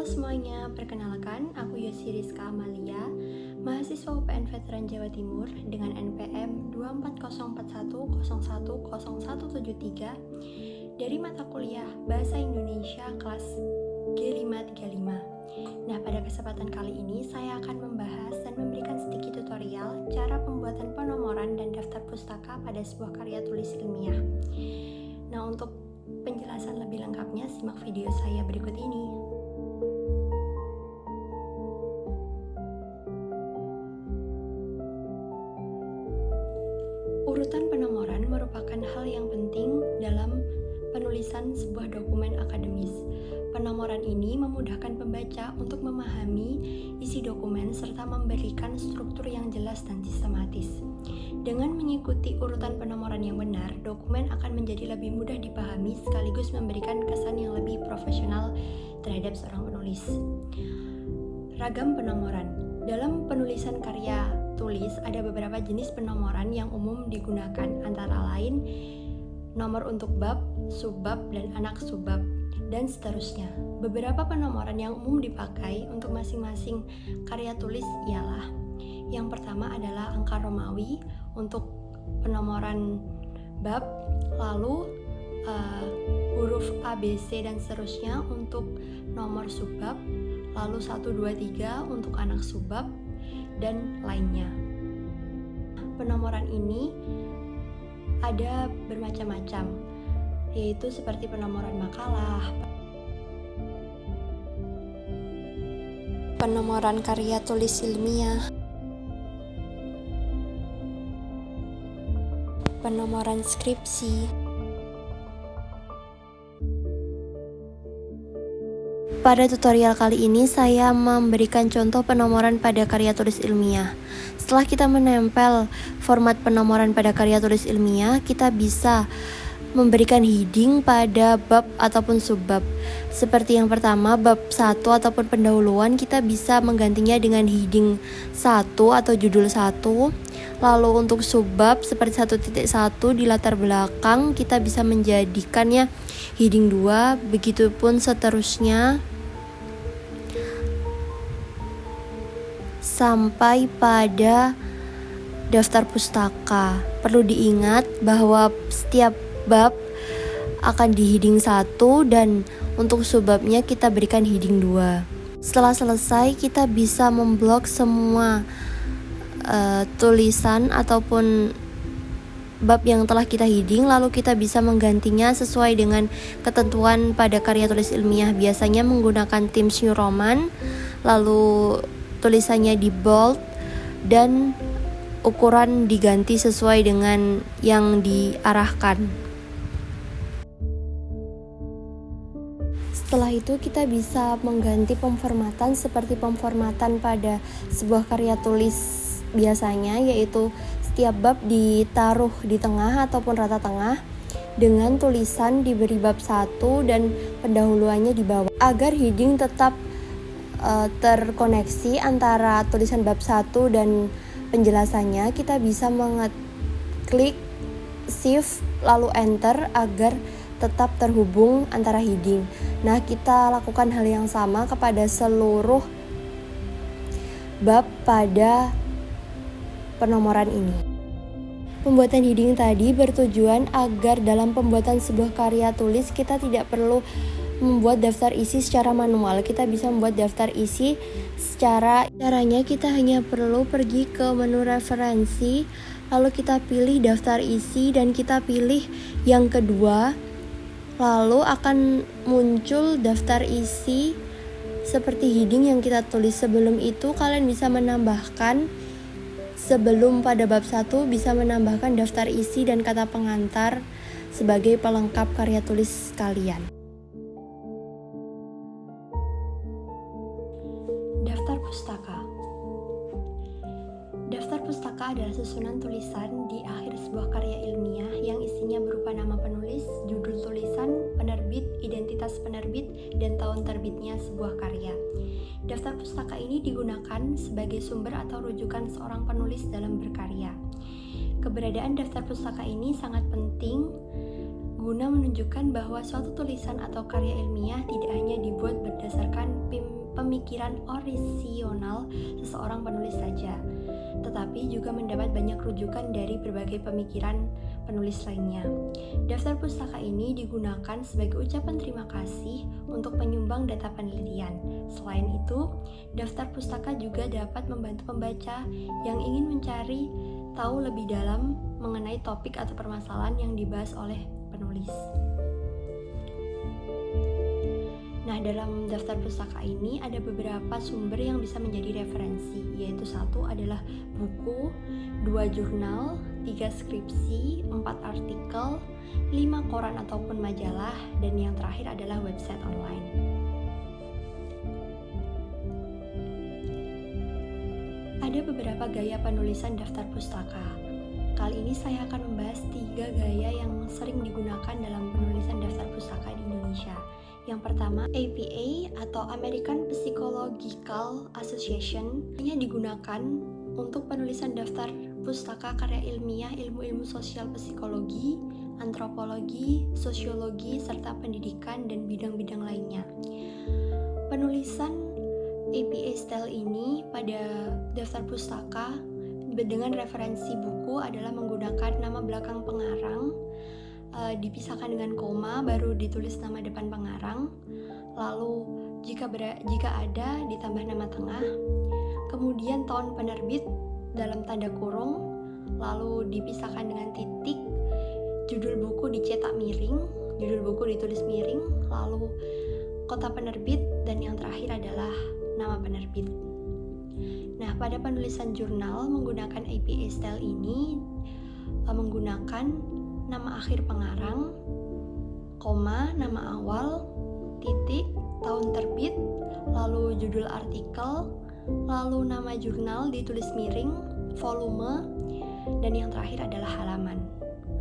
semuanya, perkenalkan aku Yosi Rizka Amalia, mahasiswa UPN Veteran Jawa Timur dengan NPM 24041010173 dari mata kuliah Bahasa Indonesia kelas G535. Nah, pada kesempatan kali ini saya akan membahas dan memberikan sedikit tutorial cara pembuatan penomoran dan daftar pustaka pada sebuah karya tulis ilmiah. Nah, untuk penjelasan lebih lengkapnya simak video saya berikut ini. Urutan penomoran merupakan hal yang penting dalam penulisan sebuah dokumen akademis. Penomoran ini memudahkan pembaca untuk memahami isi dokumen serta memberikan struktur yang jelas dan sistematis. Dengan mengikuti urutan penomoran yang benar, dokumen akan menjadi lebih mudah dipahami sekaligus memberikan kesan yang lebih profesional terhadap seorang penulis. Ragam penomoran. Dalam penulisan karya tulis ada beberapa jenis penomoran yang umum digunakan, antara lain nomor untuk bab, subbab, dan anak subbab, dan seterusnya. Beberapa penomoran yang umum dipakai untuk masing-masing karya tulis ialah: yang pertama adalah angka Romawi untuk penomoran bab, lalu huruf A, B, C, dan seterusnya untuk nomor subbab, lalu 1, 2, 3 untuk anak subbab, dan lainnya. Penomoran ini ada bermacam-macam, yaitu seperti penomoran makalah, penomoran karya tulis ilmiah, penomoran skripsi. Pada tutorial kali ini saya memberikan contoh penomoran pada karya tulis ilmiah. Setelah kita menempel format penomoran pada karya tulis ilmiah, kita bisa memberikan heading pada bab ataupun subbab. Seperti yang pertama, bab 1 ataupun pendahuluan, kita bisa menggantinya dengan heading 1 atau judul 1. Lalu untuk subbab seperti 1.1 di latar belakang, kita bisa menjadikannya heading 2, begitupun seterusnya sampai pada daftar pustaka. Perlu diingat bahwa setiap bab akan di heading 1 dan untuk subbabnya kita berikan heading 2. Setelah selesai, kita bisa memblok semua tulisan ataupun bab yang telah kita heading, lalu kita bisa menggantinya sesuai dengan ketentuan pada karya tulis ilmiah, biasanya menggunakan Times New Roman, lalu tulisannya di bold dan ukuran diganti sesuai dengan yang diarahkan. Setelah itu kita bisa mengganti pemformatan seperti pemformatan pada sebuah karya tulis biasanya, yaitu setiap bab ditaruh di tengah ataupun rata tengah dengan tulisan diberi bab 1 dan pendahuluannya di bawah. Agar heading tetap terkoneksi antara tulisan bab 1 dan penjelasannya, kita bisa mengeklik shift lalu enter agar tetap terhubung antara heading. Nah, kita lakukan hal yang sama kepada seluruh bab pada penomoran ini. Pembuatan heading tadi bertujuan agar dalam pembuatan sebuah karya tulis kita tidak perlu membuat daftar isi secara manual. Kita bisa membuat daftar isi caranya kita hanya perlu pergi ke menu referensi, lalu kita pilih daftar isi dan kita pilih yang kedua, lalu akan muncul daftar isi seperti heading yang kita tulis. Sebelum itu kalian bisa menambahkan, sebelum pada bab 1 bisa menambahkan daftar isi dan kata pengantar sebagai pelengkap karya tulis kalian. Daftar pustaka. Daftar pustaka adalah susunan tulisan di akhir sebuah karya ilmiah yang isinya berupa nama penulis, judul tulisan, penerbit, identitas penerbit, dan tahun terbitnya sebuah karya. Daftar pustaka ini digunakan sebagai sumber atau rujukan seorang penulis dalam berkarya. Keberadaan daftar pustaka ini sangat penting guna menunjukkan bahwa suatu tulisan atau karya ilmiah tidak hanya dibuat berdasarkan pemikiran orisinal seseorang penulis saja, tetapi juga mendapat banyak rujukan dari berbagai pemikiran penulis lainnya. Daftar pustaka ini digunakan sebagai ucapan terima kasih untuk penyumbang data penelitian. Selain itu, daftar pustaka juga dapat membantu pembaca yang ingin mencari tahu lebih dalam mengenai topik atau permasalahan yang dibahas oleh penulis. Nah, dalam daftar pustaka ini ada beberapa sumber yang bisa menjadi referensi, yaitu 1 adalah buku, 2 jurnal, 3 skripsi, 4 artikel, 5 koran ataupun majalah, dan yang terakhir adalah website online. Ada beberapa gaya penulisan daftar pustaka. Kali ini saya akan membahas 3 gaya yang sering digunakan dalam penulisan daftar pustaka di Indonesia. Yang pertama, APA atau American Psychological Association hanya digunakan untuk penulisan daftar pustaka karya ilmiah, ilmu-ilmu sosial psikologi, antropologi, sosiologi, serta pendidikan dan bidang-bidang lainnya. Penulisan APA style ini pada daftar pustaka dengan referensi buku adalah menggunakan nama belakang pengarang, dipisahkan dengan koma, baru ditulis nama depan pengarang, lalu jika ada ditambah nama tengah, kemudian tahun penerbit dalam tanda kurung, lalu dipisahkan dengan titik, judul buku dicetak miring, judul buku ditulis miring, lalu kota penerbit, dan yang terakhir adalah nama penerbit. Nah, pada penulisan jurnal menggunakan APA style ini menggunakan nama akhir pengarang, koma, nama awal, titik, tahun terbit, lalu judul artikel, lalu nama jurnal ditulis miring, volume, dan yang terakhir adalah halaman.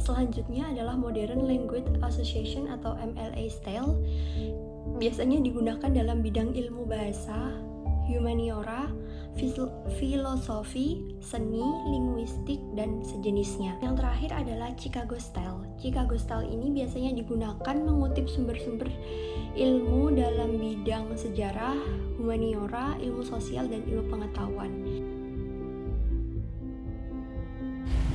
Selanjutnya adalah Modern Language Association atau MLA style. Biasanya digunakan dalam bidang ilmu bahasa, humaniora, filosofi, seni, linguistik, dan sejenisnya. Yang terakhir adalah Chicago Style. Chicago Style ini biasanya digunakan mengutip sumber-sumber ilmu dalam bidang sejarah, humaniora, ilmu sosial, dan ilmu pengetahuan.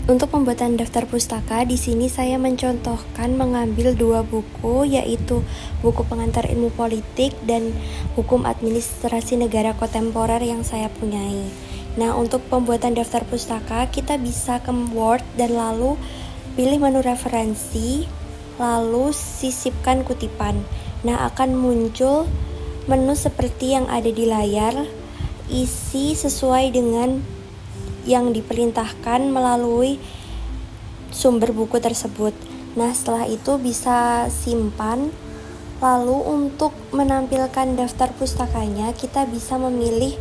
Untuk pembuatan daftar pustaka, di sini saya mencontohkan mengambil 2 buku, yaitu buku pengantar ilmu politik dan hukum administrasi negara kontemporer yang saya punyai. Nah, untuk pembuatan daftar pustaka, kita bisa ke Word dan lalu pilih menu referensi, lalu sisipkan kutipan. Nah, akan muncul menu seperti yang ada di layar, isi sesuai dengan yang diperintahkan melalui sumber buku tersebut. Nah, setelah itu bisa simpan. Lalu untuk menampilkan daftar pustakanya, kita bisa memilih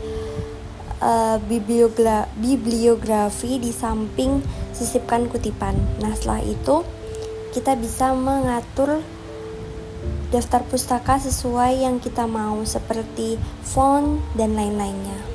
bibliografi di samping sisipkan kutipan. Nah, setelah itu kita bisa mengatur daftar pustaka sesuai yang kita mau, seperti font dan lain-lainnya.